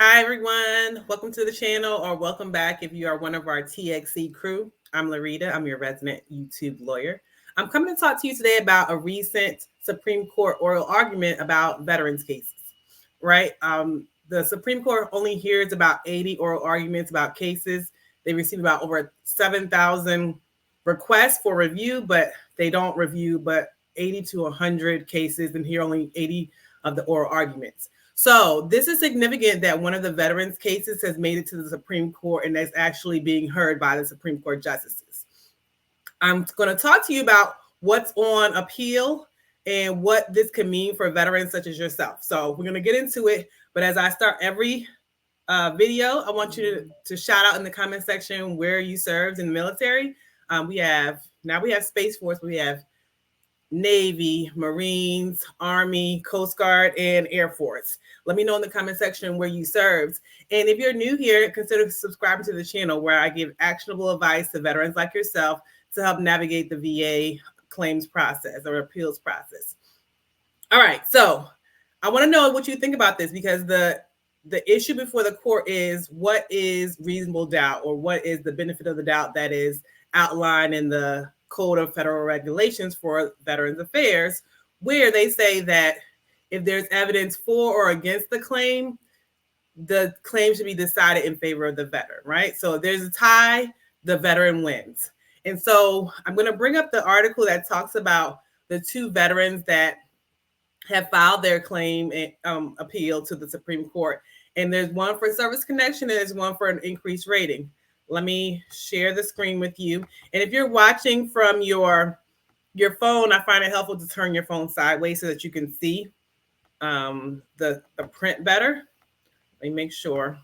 Hi, everyone. Welcome to the channel, or welcome back if you are one of our TXC crew. I'm Larita. I'm your resident YouTube lawyer. I'm coming to talk to you today about a recent Supreme Court oral argument about veterans cases, right? The Supreme Court only hears about 80 oral arguments about cases. They receive about over 7,000 requests for review, but they don't review but 80 to 100 cases and hear only 80 of the oral arguments. So this is significant that one of the veterans cases has made it to the Supreme Court and that's actually being heard by the Supreme Court justices. I'm going to talk to you about what's on appeal and what this can mean for veterans such as yourself. So we're going to get into it. But as I start every video, I want you to shout out in the comment section where you served in the military. We have Space Force. We have Navy, Marines, Army, Coast Guard, and Air Force. Let me know in the comment section where you served. And if you're new here, consider subscribing to the channel where I give actionable advice to veterans like yourself to help navigate the VA claims process or appeals process. All right, so I want to know what you think about this, because the issue before the court is what is reasonable doubt, or what is the benefit of the doubt that is outlined in the Code of Federal Regulations for Veterans Affairs, where they say that if there's evidence for or against the claim should be decided in favor of the veteran, right? So if there's a tie, the veteran wins. And so I'm going to bring up the article that talks about the two veterans that have filed their claim and appeal to the Supreme Court. And there's one for service connection and there's one for an increased rating. Let me share the screen with you. And if you're watching from your phone, I find it helpful to turn your phone sideways so that you can see the print better. Let me make sure.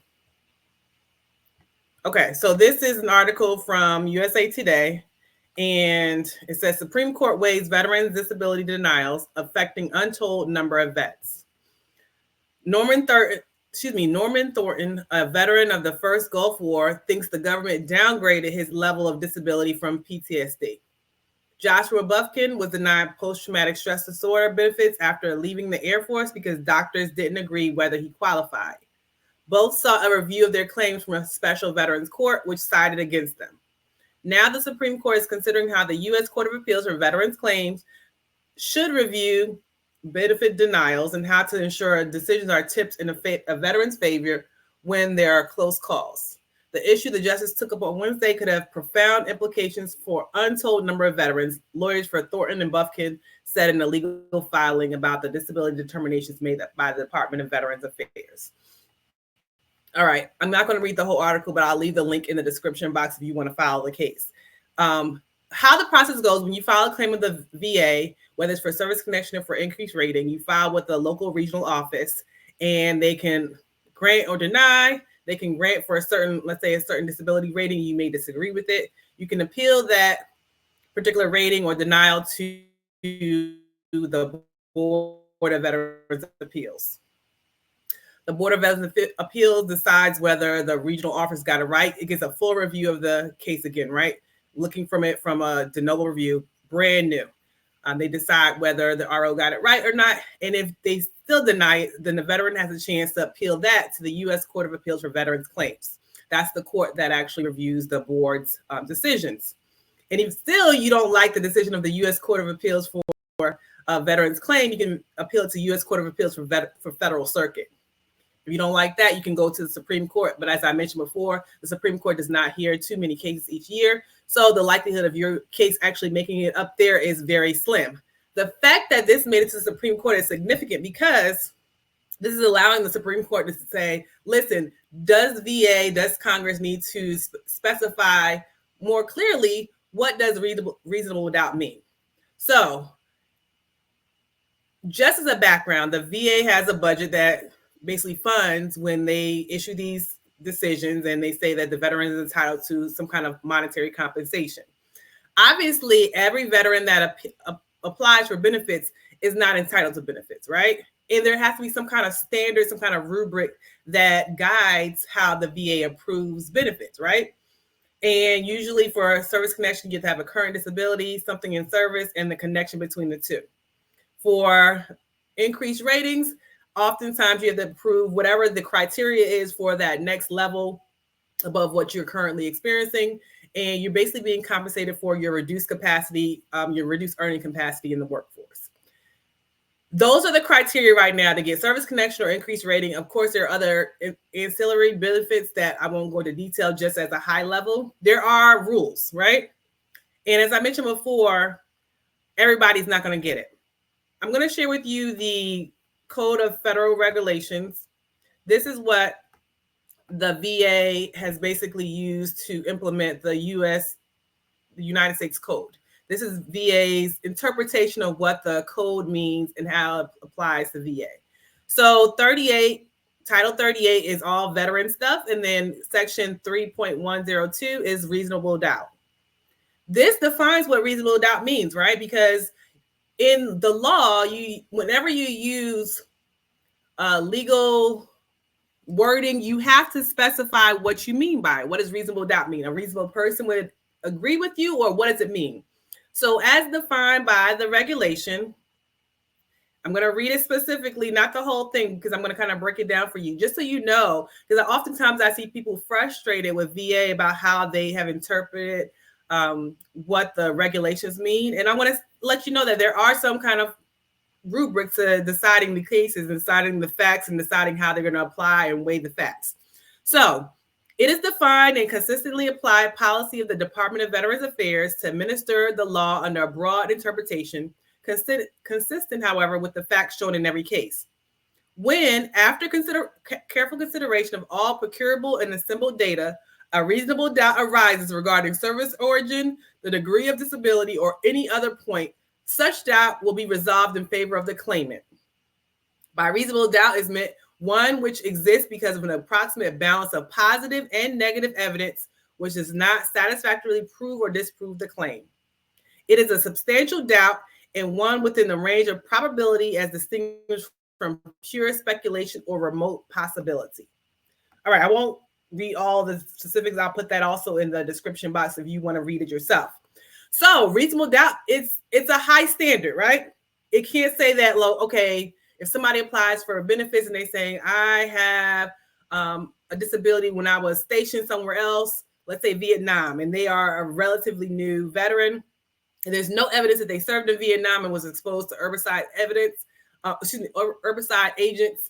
Okay, so this is an article from USA Today, and it says Supreme Court weighs veterans' disability denials affecting untold number of vets. Norman Thornton, a veteran of the first Gulf War, thinks the government downgraded his level of disability from PTSD. Joshua Bufkin was denied post-traumatic stress disorder benefits after leaving the Air Force because doctors didn't agree whether he qualified. Both sought a review of their claims from a special veterans court, which sided against them. Now the Supreme Court is considering how the U.S. Court of Appeals for Veterans Claims should review benefit denials and how to ensure decisions are tipped in a veteran's favor when there are close calls. The issue the justice took up on Wednesday could have profound implications for untold number of veterans, lawyers for Thornton and Bufkin said in a legal filing about the disability determinations made by the Department of Veterans Affairs. All right, I'm not going to read the whole article, but I'll leave the link in the description box if you want to file the case. How the process goes: when you file a claim with the VA, whether it's for service connection or for increased rating, you file with the local regional office, and they can grant or deny. They can grant for a certain, let's say, a certain disability rating. You may disagree with it. You can appeal that particular rating or denial to the Board of Veterans Appeals. The Board of Veterans Appeals decides whether the regional office got it right. It gets a full review of the case again, right? Looking from it from a de novo review, brand new. They decide whether the RO got it right or not. And if they still deny it, then the veteran has a chance to appeal that to the U.S. Court of Appeals for Veterans Claims. That's the court that actually reviews the board's decisions. And if still you don't like the decision of the U.S. Court of Appeals for a veterans claim, you can appeal it to U.S. Court of Appeals for Federal Circuit. If you don't like that, you can go to the Supreme Court. But as I mentioned before, the Supreme Court does not hear too many cases each year. So the likelihood of your case actually making it up there is very slim. The fact that this made it to the Supreme Court is significant because this is allowing the Supreme Court to say, listen, does Congress need to specify more clearly what does reasonable doubt mean? So just as a background, the VA has a budget that basically funds when they issue these decisions, and they say that the veteran is entitled to some kind of monetary compensation. Obviously, every veteran that applies for benefits is not entitled to benefits, right? And there has to be some kind of standard, some kind of rubric that guides how the VA approves benefits, right? And usually for a service connection, you have to have a current disability, something in service, and the connection between the two. For increased ratings, oftentimes you have to prove whatever the criteria is for that next level above what you're currently experiencing. And you're basically being compensated for your reduced capacity, your reduced earning capacity in the workforce. Those are the criteria right now to get service connection or increased rating. Of course, there are other ancillary benefits that I won't go into detail, just as a high level. There are rules, right? And as I mentioned before, everybody's not going to get it. I'm going to share with you the Code of Federal Regulations. This is what the VA has basically used to implement the United States Code. This is VA's interpretation of what the code means and how it applies to VA. So Title 38 is all veteran stuff. And then Section 3.102 is reasonable doubt. This defines what reasonable doubt means, right? Because in the law, whenever you use legal wording, you have to specify what you mean by it. What does reasonable doubt mean? A reasonable person would agree with you, or what does it mean? So as defined by the regulation, I'm going to read it specifically, not the whole thing, because I'm going to kind of break it down for you, just so you know, because oftentimes I see people frustrated with VA about how they have interpreted what the regulations mean. And I want to let you know that there are some kind of rubric to deciding the cases, deciding the facts, and deciding how they're going to apply and weigh the facts. So it is defined and consistently applied policy of the Department of Veterans Affairs to administer the law under a broad interpretation, consistent, however, with the facts shown in every case. When, after careful consideration of all procurable and assembled data, a reasonable doubt arises regarding service origin, the degree of disability, or any other point, such doubt will be resolved in favor of the claimant. By reasonable doubt is meant one which exists because of an approximate balance of positive and negative evidence, which does not satisfactorily prove or disprove the claim. It is a substantial doubt and one within the range of probability as distinguished from pure speculation or remote possibility. All right, I won't read all the specifics. I'll put that also in the description box if you want to read it yourself. So reasonable doubt, it's a high standard, right? It can't say that, okay, if somebody applies for benefits and they say, I have a disability when I was stationed somewhere else, let's say Vietnam, and they are a relatively new veteran, and there's no evidence that they served in Vietnam and was exposed to herbicide agents,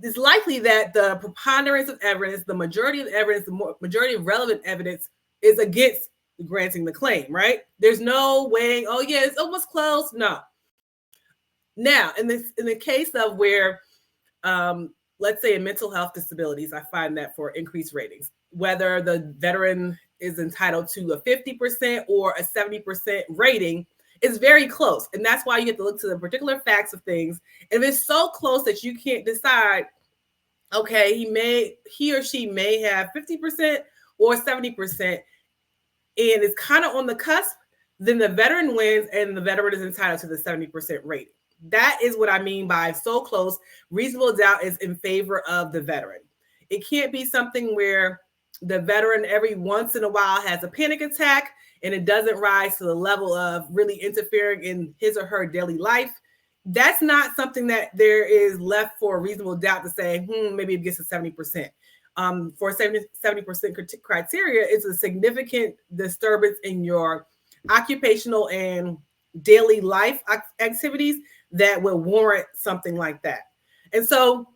it's likely that the preponderance of evidence, the majority of evidence, the majority of relevant evidence is against granting the claim, right? There's no weighing, oh yeah, it's almost close. No. Now, in the case of where, let's say in mental health disabilities, I find that for increased ratings, whether the veteran is entitled to a 50% or a 70% rating, is very close. And that's why you have to look to the particular facts of things. And if it's so close that you can't decide, okay, he or she may have 50% or 70%, and it's kind of on the cusp, then the veteran wins and the veteran is entitled to the 70% rating. That is what I mean by so close. Reasonable doubt is in favor of the veteran. It can't be something where the veteran every once in a while has a panic attack and it doesn't rise to the level of really interfering in his or her daily life. That's not something that there is left for a reasonable doubt to say, maybe it gets to 70%. For 70% criteria, it's a significant disturbance in your occupational and daily life activities that will warrant something like that. And so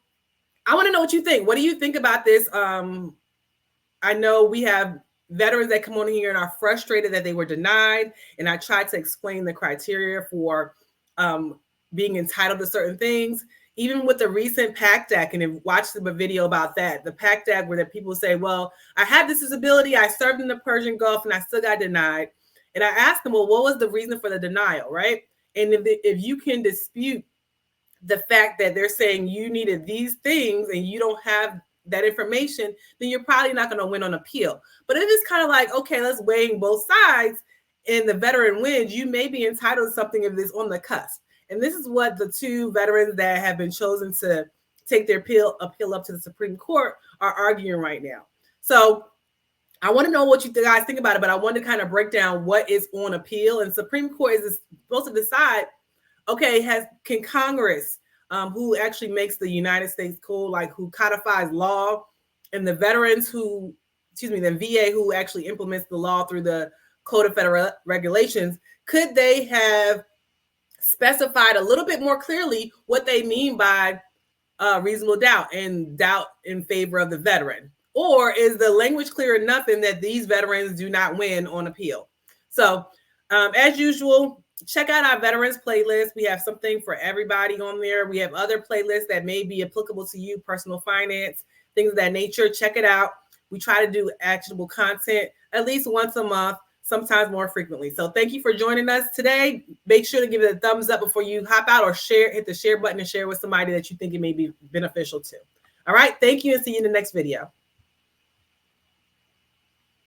I want to know what you think. What do you think about this? I know we have veterans that come on here and are frustrated that they were denied. And I tried to explain the criteria for being entitled to certain things. Even with the recent PACT Act, and if watched a video about that, the PACT Act where the people say, well, I had this disability, I served in the Persian Gulf, and I still got denied. And I asked them, well, what was the reason for the denial, right? And if you can dispute the fact that they're saying you needed these things and you don't have that information, then you're probably not going to win on appeal. But if it's kind of like, okay, let's weigh both sides and the veteran wins, you may be entitled to something if it's on the cusp. And this is what the two veterans that have been chosen to take their appeal up to the Supreme Court are arguing right now. So I want to know what you guys think about it, but I want to kind of break down what is on appeal. And Supreme Court is supposed to decide, okay, can Congress who actually makes the United States code, like who codifies law, and the veterans who, the VA who actually implements the law through the Code of Federal Regulations, could they have specified a little bit more clearly what they mean by reasonable doubt and doubt in favor of the veteran? Or is the language clear enough in that these veterans do not win on appeal? So as usual, check out our veterans playlist. We have something for everybody on there. We have other playlists that may be applicable to you, personal finance, things of that nature. Check it out. We try to do actionable content at least once a month, sometimes more frequently. So thank you for joining us today. Make sure to give it a thumbs up before you hop out, or hit the share button and share with somebody that you think it may be beneficial to. All right. Thank you, and see you in the next video.